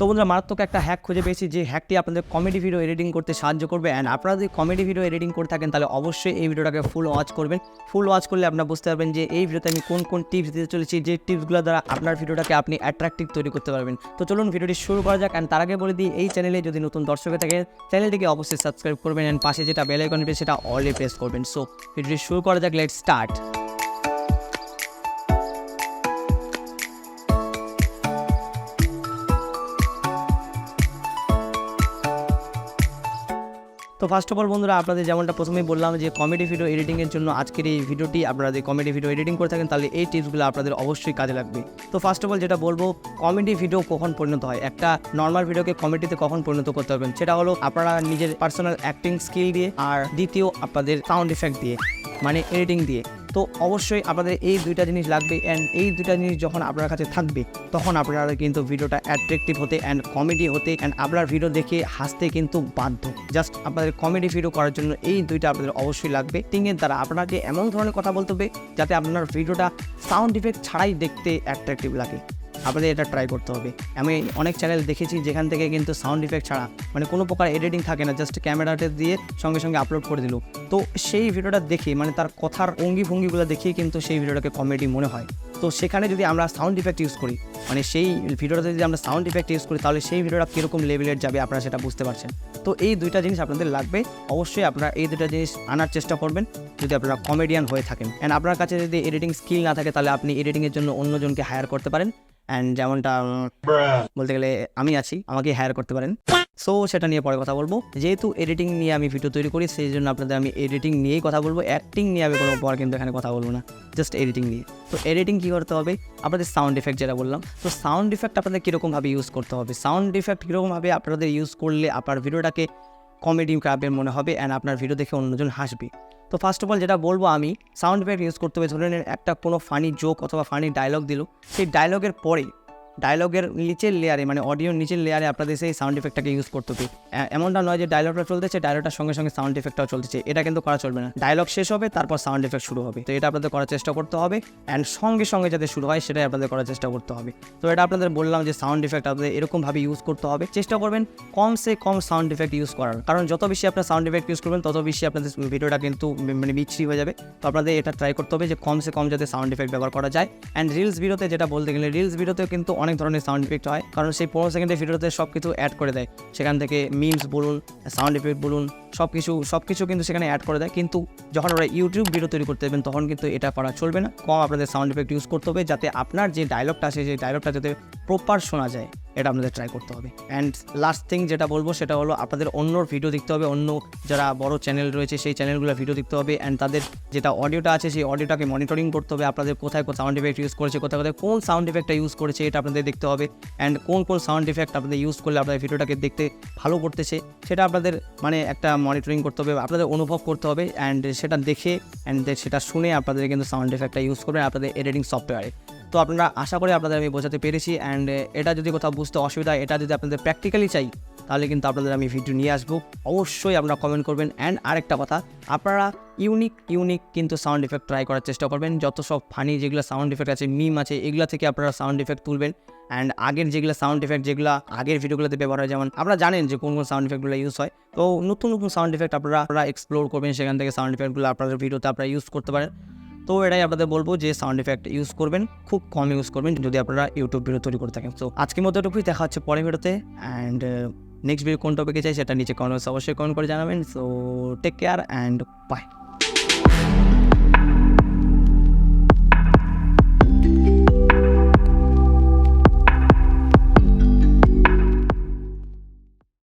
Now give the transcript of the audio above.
তো বন্ধুরা মারাত্মক একটা হ্যাক খুঁজে পেয়েছি, যে হ্যাকটি আপনাদের কমেডি ভিডিও এডিটিং করতে সাহায্য করবে। অ্যান্ড আপনারা যদি কমেডি ভিডিও এডিটিং করে থাকেন তাহলে অবশ্যই এই ভিডিওটাকে ফুল ওয়াচ করবেন। ফুল ওয়াচ করলে আপনারা বুঝতে পারবেন যে এই ভিডিওতে আমি কোন কোন টিপস দিতে চলেছি, যে টিপসগুলো দ্বারা আপনার ভিডিওটাকে আপনি অ্যাট্রাকটিভ তৈরি করতে পারবেন। তো চলুন ভিডিওটি শুরু করা যাক। অ্যান্ড তার আগে বলে দিই, এই চ্যানেলে যদি নতুন দর্শক থাকে চ্যানেলটিকে অবশ্যই সাবস্ক্রাইব করবেন, অ্যান্ড পাশে যেটা বেল আইকন রয়েছে সেটা অলে প্রেস করবেন। সো ভিডিওটি শুরু করা যাক, লেটস স্টার্ট। তো ফার্স্ট অফ অল বন্ধুরা, আপনাদের যেমনটা প্রথমেই বললাম যে কমেডি ভিডিও এডিটিংয়ের জন্য আজকের এই ভিডিওটি, আপনারা যদি কমেডি ভিডিও এডিটিং করে থাকেন তাহলে এই টিপসগুলো আপনাদের অবশ্যই কাজে লাগবে। তো ফার্স্ট অফ অল যেটা বলবো, কমেডি ভিডিও কখন পরিণত হয়, একটা নর্মাল ভিডিওকে কমেডিতে কখন পরিণত করতে পারবেন, সেটা হলো আপনারা নিজের পার্সোনাল অ্যাক্টিং স্কিল দিয়ে, আর দ্বিতীয় আপনাদের সাউন্ড ইফেক্ট দিয়ে, মানে এডিটিং দিয়ে। তো অবশ্যই আপনাদের এই দুইটা জিনিস লাগবে। অ্যান্ড এই দুইটা জিনিস যখন আপনার কাছে থাকবে তখন আপনারা কিন্তু ভিডিওটা অ্যাট্রাকটিভ হতে অ্যান্ড কমেডি হতে অ্যান্ড আপনার ভিডিও দেখে হাসতে কিন্তু বাধ্য। জাস্ট আপনাদের কমেডি ভিডিও করার জন্য এই দুইটা আপনাদের অবশ্যই লাগবে। টিংয়ের দ্বারা আপনাকে এমন ধরনের কথা বলতে হবে যাতে আপনার ভিডিওটা সাউন্ড ইফেক্ট ছাড়াই দেখতে অ্যাট্রাকটিভ লাগে। আপনাদের এটা ট্রাই করতে হবে। আমি অনেক চ্যানেল দেখেছি যেখান থেকে কিন্তু সাউন্ড ইফেক্ট ছাড়া, মানে কোনো প্রকার এডিটিং থাকে না, জাস্ট ক্যামেরাতে দিয়ে সঙ্গে সঙ্গে আপলোড করে দিল। তো সেই ভিডিওটা দেখে, মানে তার কথার অঙ্গি ভঙ্গিগুলো দেখিয়ে কিন্তু সেই ভিডিওটাকে কমেডি মনে হয়। তো সেখানে যদি আমরা সাউন্ড ইফেক্ট ইউজ করি, মানে সেই ভিডিওটাতে যদি আমরা সাউন্ড ইফেক্ট ইউজ করি, তাহলে সেই ভিডিওটা কীরকম লেভেলের যাবে আপনারা সেটা বুঝতে পারছেন। তো এই দুইটা জিনিস আপনাদের লাগবে। অবশ্যই আপনারা এই দুইটা জিনিস আনার চেষ্টা করবেন যদি আপনারা কমেডিয়ান হয়ে থাকেন। অ্যান্ড আপনার কাছে যদি এডিটিং স্কিল না থাকে তাহলে আপনি এডিটিংয়ের জন্য অন্যজনকে হায়ার করতে পারেন। অ্যান্ড যেমনটা বলতে গেলে আমি আছি, আমাকে হায়ার করতে পারেন। সো সেটা নিয়ে পরে কথা বলবো। যেহেতু এডিটিং নিয়ে আমি ভিডিও তৈরি করি, সেই জন্য আপনাদের আমি এডিটিং নিয়েই কথা বলবো। অ্যাক্টিং নিয়ে আমি কোনো পর কিন্তু এখানে কথা বলবো না, জাস্ট এডিটিং নিয়ে। তো এডিটিং কী করতে হবে, আপনাদের সাউন্ড ইফেক্ট যেটা বললাম, তো সাউন্ড ইফেক্ট আপনাদের কীরকমভাবে ইউজ করতে হবে, সাউন্ড ইফেক্ট কীরকমভাবে আপনাদের ইউজ করলে আপনার ভিডিওটাকে কমেডি ক্রাবের মনে হবে অ্যান্ড আপনার ভিডিও দেখে অন্যজন হাসবে। তো ফার্স্ট অফ অল যেটা বলবো আমি, সাউন্ড ইফেক্ট ইউজ করতে হবে। ধরে নেন একটা কোনো ফানি জোক অথবা ফানি ডায়লগ দিল, সেই ডায়লগের পরে ডায়লগের নিচের লেয়ারে, মানে অডিওর নিচের লেয়ারে আপনাদের সেই সাউন্ড ইফেক্টটাকে ইউজ করতে হবে। এমনটা নয় যে ডায়লগটা চলতেছে, ডায়লগটার সঙ্গে সঙ্গে সাউন্ড ইফেক্টটাও চলতেছে, এটা কিন্তু করা চলবে না। ডায়লগ শেষ হবে, তারপর সাউন্ড ইফেক্ট শুরু হবে। তো এটা আপনাদের করার চেষ্টা করতে হবে। অ্যান্ড সঙ্গে সঙ্গে যাতে শুরু হয় সেটাই আপনাদের করার চেষ্টা করতে হবে। তো এটা আপনাদের বললাম যে সাউন্ড ইফেক্ট আপনাদের এরকমভাবে ইউজ করতে হবে। চেষ্টা করবেন কমসে কম সাউন্ড ইফেক্ট ইউজ করার, কারণ যত বেশি আপনার সাউন্ড ইফেক্ট ইউজ করবেন তত বেশি আপনাদের ভিডিওটা কিন্তু মানে বিচ্ছিরি হয়ে যাবে। তো আপনাদের এটা ট্রাই করতে হবে যে কমসে কম যাতে সাউন্ড ইফেক্ট ব্যবহার করা যায়। অ্যান্ড রিলস ভিডিওতে যেটা বলতে গেলে, রিলস ভিডিওতেও কিন্তু অনেক ধরনের সাউন্ড ইফেক্ট হয়, কারণ সেই 15 সেকেন্ডের ভিডিওতে সব কিছু অ্যাড করে দেয়। সেখান থেকে মিমস বলুন, সাউন্ড ইফেক্ট বলুন, সব কিছু কিন্তু সেখানে অ্যাড করে দেয়। কিন্তু যখন ওরা ইউটিউব ভিডিও তৈরি করতে দেবেন তখন কিন্তু এটা করা চলবে না। কম আপনাদের সাউন্ড ইফেক্ট ইউজ করতে হবে যাতে আপনার যে ডায়লগটা আছে সেই ডায়লগটা যাতে প্রপার শোনা যায়, এটা আপনাদের ট্রাই করতে হবে। অ্যান্ড লাস্ট থিং যেটা বলবো সেটা হলো আপনাদের অন্যর ভিডিও দেখতে হবে, অন্য যারা বড় চ্যানেল রয়েছে সেই চ্যানেলগুলো ভিডিও দেখতে হবে। অ্যান্ড তাদের যেটা অডিওটা আছে সেই অডিওটাকে মনিটরিং করতে হবে। আপনাদের কোথায় সাউন্ড ইফেক্ট ইউজ করেছে, কোথায় কোন সাউন্ড ইফেক্টটা ইউজ করেছে, এটা আপনাদের দেখতে হবে। অ্যান্ড কোন সাউন্ড ইফেক্ট আপনাদের ইউজ করলে আপনাদের ভিডিওটাকে দেখতে ভালো করতেছে সেটা আপনাদের মানে একটা মনিটরিং করতে হবে, আপনাদের অনুভব করতে হবে। অ্যান্ড সেটা দেখে অ্যান্ড সেটা শুনে আপনাদের কিন্তু সাউন্ড ইফেক্টটা ইউজ করবেন আপনাদের এডিটিং সফটওয়্যারে। তো আপনারা আশা করি আপনাদের আমি বোঝাতে পেরেছি। অ্যান্ড এটা যদি কোথাও বুঝতে অসুবিধা, এটা যদি আপনাদের প্র্যাকটিক্যালি চাই তাহলে কিন্তু আপনাদের আমি ভিডিও নিয়ে আসবো। অবশ্যই আপনারা কমেন্ট করবেন। অ্যান্ড আরেকটা কথা, আপনারা ইউনিক কিন্তু সাউন্ড ইফেক্ট ট্রাই করার চেষ্টা করবেন। যত সব ফানি যেগুলো সাউন্ড ইফেক্ট আছে, মিম আছে, এগুলো থেকে আপনারা সাউন্ড ইফেক্ট তুলবেন। অ্যান্ড আগের যেগুলো সাউন্ড ইফেক্ট যেগুলো আগের ভিডিওগুলোতে ব্যবহার হয়, যেমন আপনারা জানেন যে কোন সাউন্ড ইফেক্টগুলো ইউজ হয়, তো নতুন সাউন্ড ইফেক্ট আপনারা এক্সপ্লোর করবেন, সেখান থেকে সাউন্ড ইফেক্টগুলো আপনাদের ভিডিওতে আপনারা ইউজ করতে পারেন। তো এটাই আপনাদের বলবো যে সাউন্ড ইফেক্ট ইউজ করবেন, খুব কম ইউজ করবেন যদি আপনারা ইউটিউব ভিডিও তৈরি করে থাকেন। তো আজকের মতো এটুকুই, দেখা হচ্ছে পরের ভিডিওতে। অ্যান্ড নেক্সট ভিডিও কোন টপিকে চাই সেটা নিচে কমেন্টস অবশ্যই কমেন্ট করে জানাবেন। So take care and by.